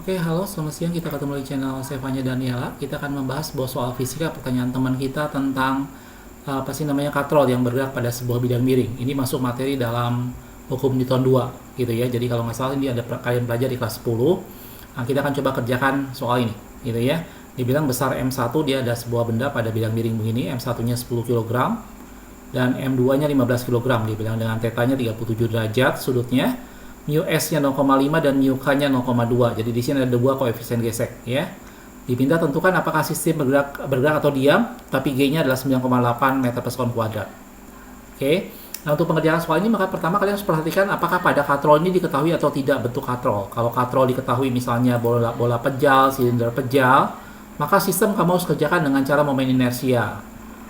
Oke, halo, selamat siang. Kita ketemu di channel Sevanya Daniela. Kita akan membahas sebuah soal fisika, pertanyaan teman kita tentang katrol yang bergerak pada sebuah bidang miring. Ini masuk materi dalam hukum Newton 2, gitu ya. Jadi kalau nggak salah ini ada kalian belajar di kelas 10. Nah, kita akan coba kerjakan soal ini, gitu ya. Dibilang besar M1, dia ada sebuah benda pada bidang miring begini, M1-nya 10 kg dan M2-nya 15 kg. Dibilang dengan θ-nya 37 derajat sudutnya. Mu S-nya 0,5 dan mu K-nya 0,2. Jadi di sini ada dua koefisien gesek, ya. Dipinta tentukan apakah sistem bergerak atau diam, tapi G-nya adalah 9,8 meter per sekon kuadrat. Oke. Nah, untuk pengerjaan soal ini, maka pertama kalian harus perhatikan apakah pada katrol ini diketahui atau tidak bentuk katrol. Kalau katrol diketahui misalnya bola pejal, silinder pejal, maka sistem kamu harus kerjakan dengan cara momen inersia.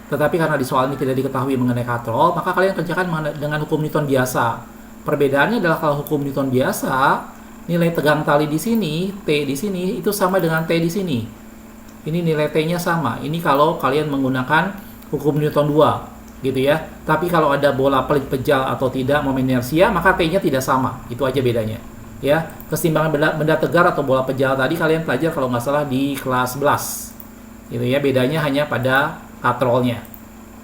Tetapi karena di soal ini tidak diketahui mengenai katrol, maka kalian kerjakan dengan hukum Newton biasa. Perbedaannya adalah kalau hukum Newton biasa, nilai tegang tali di sini, T di sini, itu sama dengan T di sini. Ini nilai T-nya sama. Ini kalau kalian menggunakan hukum Newton 2, gitu ya. Tapi kalau ada bola pejal atau tidak, momen inersia, maka T-nya tidak sama. Itu aja bedanya. Ya, keseimbangan benda tegar atau bola pejal tadi kalian pelajari kalau nggak salah di kelas 11. Gitu ya, bedanya hanya pada katrolnya.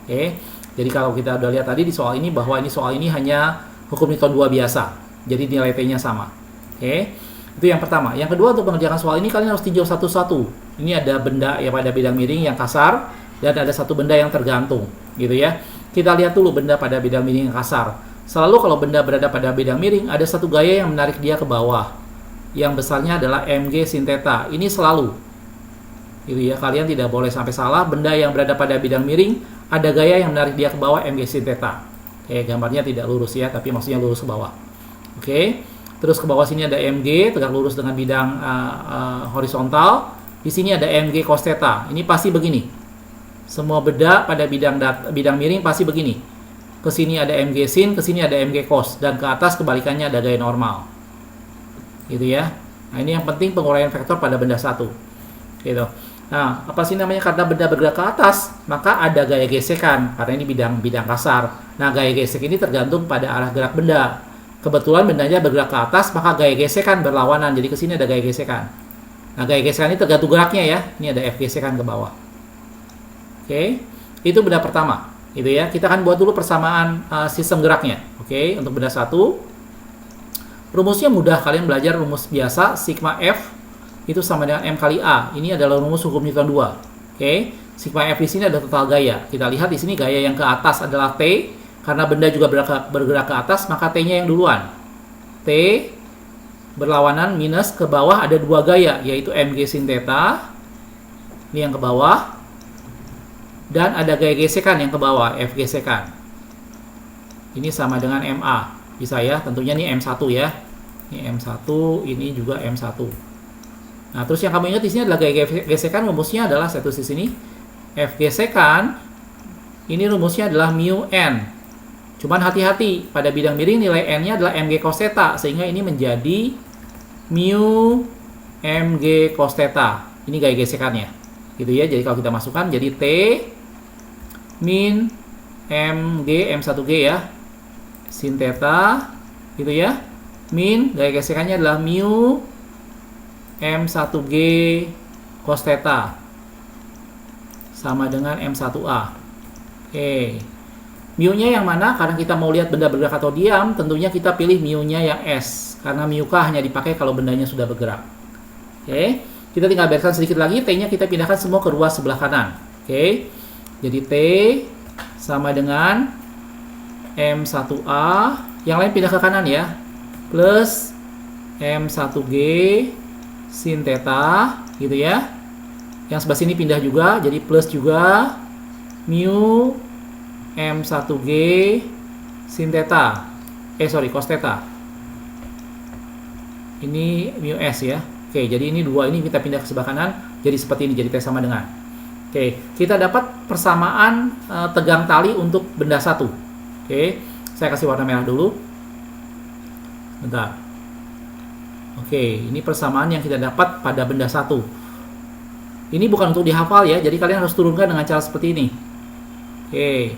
Oke. Jadi kalau kita udah lihat tadi di soal ini, bahwa ini soal ini hanya hukum Newton 2 biasa. Jadi nilai T-nya sama. Oke. Itu yang pertama. Yang kedua, untuk mengerjakan soal ini kalian harus tinjau satu-satu. Ini ada benda yang pada bidang miring yang kasar dan ada satu benda yang tergantung, gitu ya. Kita lihat dulu benda pada bidang miring yang kasar. Selalu kalau benda berada pada bidang miring, ada satu gaya yang menarik dia ke bawah. Yang besarnya adalah mg sin θ. Ini selalu. Gitu ya. Kalian tidak boleh sampai salah. Benda yang berada pada bidang miring, ada gaya yang menarik dia ke bawah mg sin θ. Gambarnya tidak lurus ya, tapi maksudnya lurus ke bawah. Oke. Terus ke bawah sini ada mg, tegak lurus dengan bidang horizontal. Di sini ada mg cos θ. Ini pasti begini. Semua benda pada bidang miring pasti begini. Ke sini ada mg sin, ke sini ada mg cos, dan ke atas kebalikannya ada gaya normal. Gitu ya. Nah, ini yang penting penguraian vektor pada benda satu. Gitu. Nah, apa sih namanya, karena benda bergerak ke atas, maka ada gaya gesekan karena ini bidang kasar. Nah, gaya gesek ini tergantung pada arah gerak benda. Kebetulan bendanya bergerak ke atas, maka gaya gesekan berlawanan. Jadi ke sini ada gaya gesekan. Nah, gaya gesekan ini tergantung geraknya ya. Ini ada F gesekan ke bawah. Oke. Itu benda pertama, gitu ya. Kita akan buat dulu persamaan sistem geraknya. Oke, untuk benda satu. Rumusnya mudah, kalian belajar rumus biasa, sigma F itu sama dengan M kali A. Ini adalah rumus hukum Newton 2. Oke. Sigma F di sini ada total gaya. Kita lihat di sini gaya yang ke atas adalah T. Karena benda juga bergerak ke atas, maka T-nya yang duluan. T berlawanan minus ke bawah ada dua gaya, yaitu mg sin θ. Ini yang ke bawah. Dan ada gaya gesekan yang ke bawah, F gesekan. Ini sama dengan MA. Bisa ya, tentunya ini M1 ya. Ini M1, ini juga M1. Nah, terus yang kamu ingat di sini adalah gaya gesekan, rumusnya adalah satu di sini. F gesekan ini rumusnya adalah mu n. Cuman hati-hati, pada bidang miring nilai n-nya adalah mg cos θ, sehingga ini menjadi mu mg cos θ. Ini gaya gesekannya. Gitu ya. Jadi kalau kita masukkan jadi T min mg m1g ya. Sin θ gitu ya. Min gaya gesekannya adalah mu M1G cos θ sama dengan M1A. Oke. Mu-nya yang mana? Karena kita mau lihat benda bergerak atau diam, tentunya kita pilih mu-nya yang S. Karena mu K hanya dipakai kalau bendanya sudah bergerak. Oke. Kita tinggal bereskan sedikit lagi. T-nya kita pindahkan semua ke ruas sebelah kanan. Oke. Jadi T sama dengan M1A. Yang lain pindah ke kanan ya. Plus M1G sin θ, gitu ya. Yang sebelah sini pindah juga, jadi plus juga mu M1G sin θ. Cos θ. Ini mu S ya. Oke, jadi ini dua ini kita pindah ke sebelah kanan, jadi seperti ini, jadi T sama dengan. Oke, kita dapat persamaan tegang tali untuk benda satu. Oke, saya kasih warna merah dulu. Bentar. Oke, ini persamaan yang kita dapat pada benda satu. Ini bukan untuk dihafal ya, jadi kalian harus turunkan dengan cara seperti ini. Oke.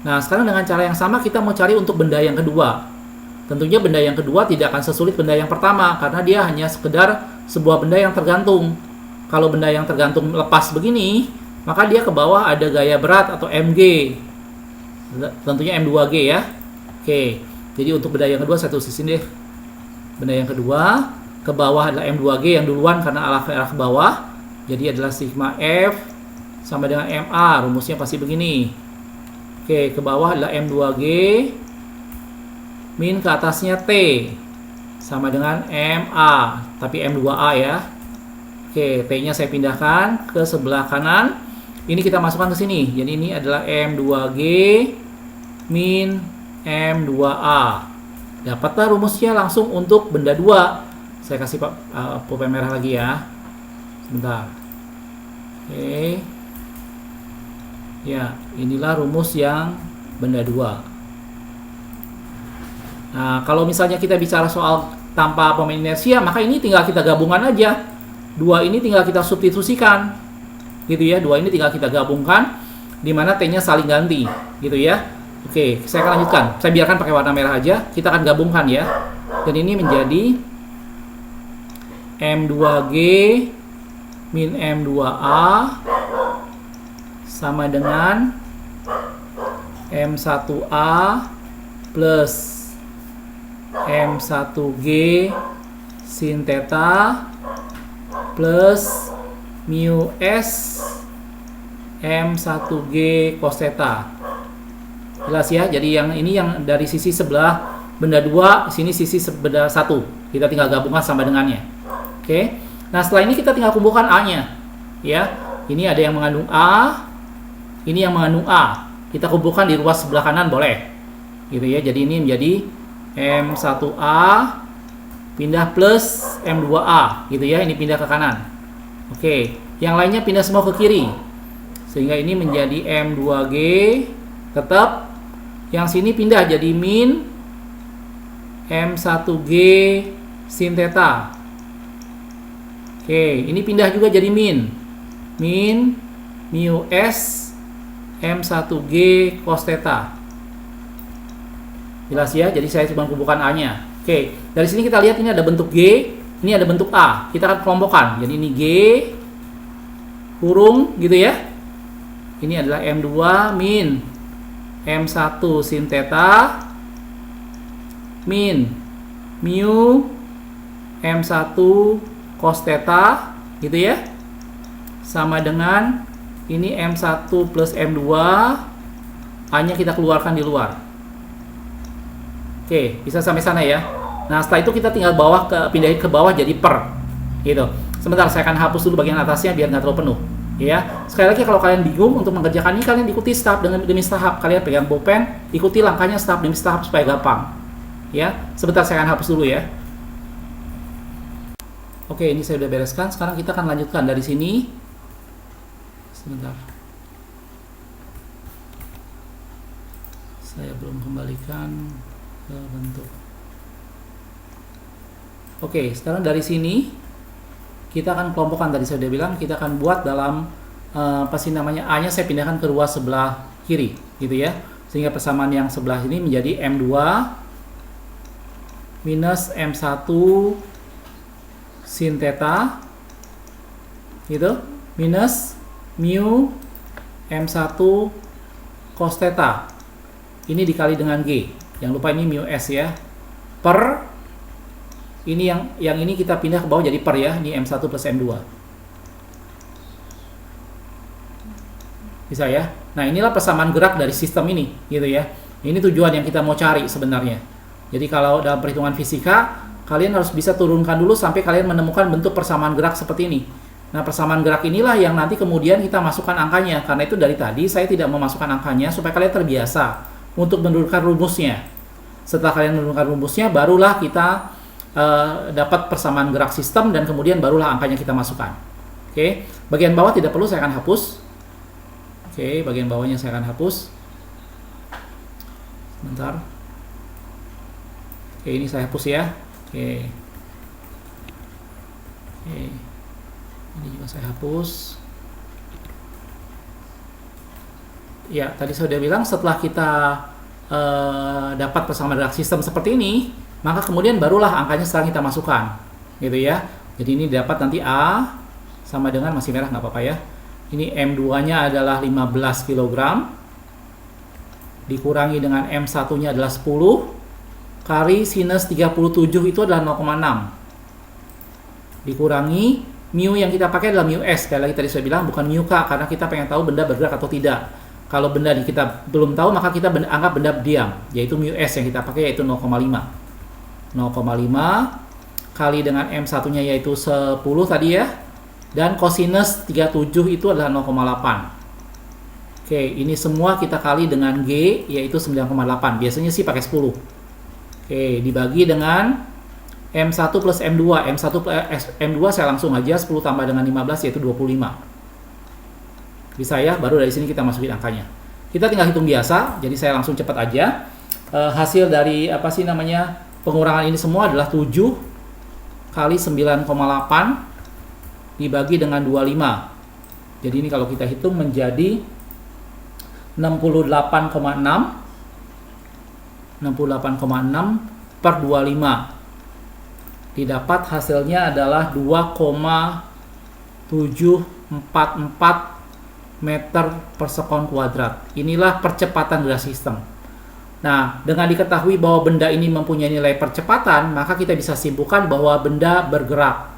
Nah, sekarang dengan cara yang sama kita mau cari untuk benda yang kedua. Tentunya benda yang kedua tidak akan sesulit benda yang pertama, karena dia hanya sekedar sebuah benda yang tergantung. Kalau benda yang tergantung lepas begini, maka dia ke bawah ada gaya berat atau mg. Tentunya m2g ya. Oke. Jadi untuk benda yang kedua saya tulis di sini deh. Benda yang kedua ke bawah adalah m2g yang duluan karena arah ke bawah. Jadi adalah sigma F sama dengan MA. Rumusnya pasti begini. Oke, ke bawah adalah m2g min ke atasnya T sama dengan MA, tapi M2A ya. Oke, T-nya saya pindahkan ke sebelah kanan. Ini kita masukkan ke sini. Jadi ini adalah M2G min M2A. Dapatlah rumusnya langsung untuk benda 2. Saya kasih pulpen merah lagi ya. Sebentar. Oke. Ya, inilah rumus yang benda 2. Nah, kalau misalnya kita bicara soal tanpa pemain inersia, maka ini tinggal kita gabungkan aja. 2 ini tinggal kita substitusikan. Gitu ya, 2 ini tinggal kita gabungkan, di mana T-nya saling ganti. Gitu ya. Oke, saya akan lanjutkan. Saya biarkan pakai warna merah aja. Kita akan gabungkan ya. Dan ini menjadi M2G min M2A sama dengan M1A plus M1G sin theta plus mu S M1G cos theta. Jelas ya? Jadi yang ini yang dari sisi sebelah benda 2, sini sisi benda 1. Kita tinggal gabungkan sama dengannya. Oke. Nah, setelah ini kita tinggal kumpulkan A-nya. Ya. Ini ada yang mengandung A, ini yang mengandung A. Kita kumpulkan di ruas sebelah kanan boleh. Gitu ya. Jadi ini menjadi M1A pindah plus M2A gitu ya, ini pindah ke kanan. Oke, yang lainnya pindah semua ke kiri. Sehingga ini menjadi M2G tetap. Yang sini pindah jadi min M1G sin theta. Oke, ini pindah juga jadi min mu S M1G cos theta. Jelas ya, jadi saya cuma kumpulkan A-nya. Oke, dari sini kita lihat ini ada bentuk G, ini ada bentuk A. Kita akan kelompokkan. Jadi ini G kurung gitu ya. Ini adalah M2 min M1 sin theta min mu M1 cos theta gitu ya. Sama dengan ini M1 plus M2, A-nya kita keluarkan di luar. Oke, bisa sampai sana ya. Nah, setelah itu kita tinggal pindahin ke bawah jadi per. Gitu. Sebentar, saya akan hapus dulu bagian atasnya biar nggak terlalu penuh. Ya. Sekali lagi kalau kalian bingung untuk mengerjakan ini, kalian ikuti step demi tahap. Kalian pegang pulpen, ikuti langkahnya step demi tahap supaya gampang. Ya. Sebentar, saya akan hapus dulu ya. Oke, ini saya udah bereskan. Sekarang kita akan lanjutkan dari sini. Sebentar. Saya belum kembalikan ke bentuk. Oke, sekarang dari sini kita akan kelompokkan. Tadi saya sudah bilang kita akan buat dalam A-nya saya pindahkan ke ruas sebelah kiri gitu ya, sehingga persamaan yang sebelah ini menjadi M2 minus M1 sin theta gitu minus mu M1 cos theta. Ini dikali dengan G. Yang lupa ini mu S ya. Per ini yang ini kita pindah ke bawah jadi per ya. Ini M1 plus M2. Bisa ya. Nah, inilah persamaan gerak dari sistem ini gitu ya. Ini tujuan yang kita mau cari sebenarnya. Jadi kalau dalam perhitungan fisika, kalian harus bisa turunkan dulu sampai kalian menemukan bentuk persamaan gerak seperti ini. Nah, persamaan gerak inilah yang nanti kemudian kita masukkan angkanya. Karena itu dari tadi saya tidak memasukkan angkanya supaya kalian terbiasa untuk menurunkan rumusnya. Setelah kalian menurunkan rumusnya, barulah kita dapat persamaan gerak sistem dan kemudian barulah angkanya kita masukkan. Oke, bagian bawah tidak perlu, saya akan hapus. Oke, bagian bawahnya saya akan hapus. Sebentar. Oke, ini saya hapus ya. Oke. Oke. Ini juga saya hapus. Ya, tadi saya sudah bilang setelah kita dapat persamaan gerak sistem seperti ini, maka kemudian barulah angkanya sekarang kita masukkan, gitu ya. Jadi ini dapat nanti A sama dengan, masih merah nggak apa-apa ya. Ini M2-nya adalah 15 kg. Dikurangi dengan M1-nya adalah 10. Kali sinus 37 itu adalah 0,6. Dikurangi mu yang kita pakai adalah mu S. Sekali lagi tadi saya bilang bukan mu K, karena kita pengen tahu benda bergerak atau tidak. Kalau benda kita belum tahu, maka kita anggap benda diam, yaitu mu S yang kita pakai yaitu 0,5. 0,5 kali dengan M1-nya yaitu 10 tadi ya. Dan kosinus 37 itu adalah 0,8. Oke, ini semua kita kali dengan G yaitu 9,8. Biasanya sih pakai 10. Oke, dibagi dengan M1 plus M2. M2 saya langsung aja 10 tambah dengan 15 yaitu 25. Bisa ya, baru dari sini kita masukin angkanya. Kita tinggal hitung biasa, jadi saya langsung cepat aja. Hasil dari pengurangan ini semua adalah 7 kali 9,8 dibagi dengan 25. Jadi ini kalau kita hitung menjadi 68,6 per 25. Didapat hasilnya adalah 2,744 meter per sekon kuadrat. Inilah percepatan gerak sistem. Nah, dengan diketahui bahwa benda ini mempunyai nilai percepatan, maka kita bisa simpulkan bahwa benda bergerak,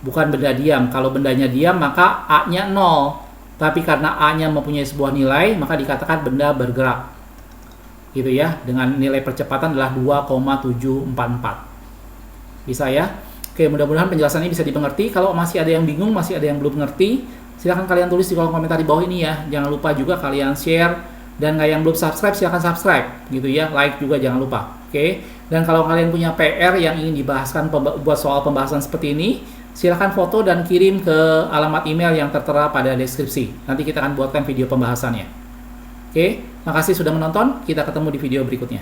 bukan benda diam. Kalau bendanya diam, maka A-nya 0. Tapi karena A-nya mempunyai sebuah nilai, maka dikatakan benda bergerak. Gitu ya, dengan nilai percepatan adalah 2,744. Bisa ya? Oke, mudah-mudahan penjelasan ini bisa dimengerti. Kalau masih ada yang bingung, masih ada yang belum ngerti, silahkan kalian tulis di kolom komentar di bawah ini ya. Jangan lupa juga kalian share. Dan yang belum subscribe, silahkan subscribe. Gitu ya, like juga jangan lupa. Oke, dan kalau kalian punya PR yang ingin dibahaskan buat soal pembahasan seperti ini, silahkan foto dan kirim ke alamat email yang tertera pada deskripsi. Nanti kita akan buatkan video pembahasannya. Oke, makasih sudah menonton. Kita ketemu di video berikutnya.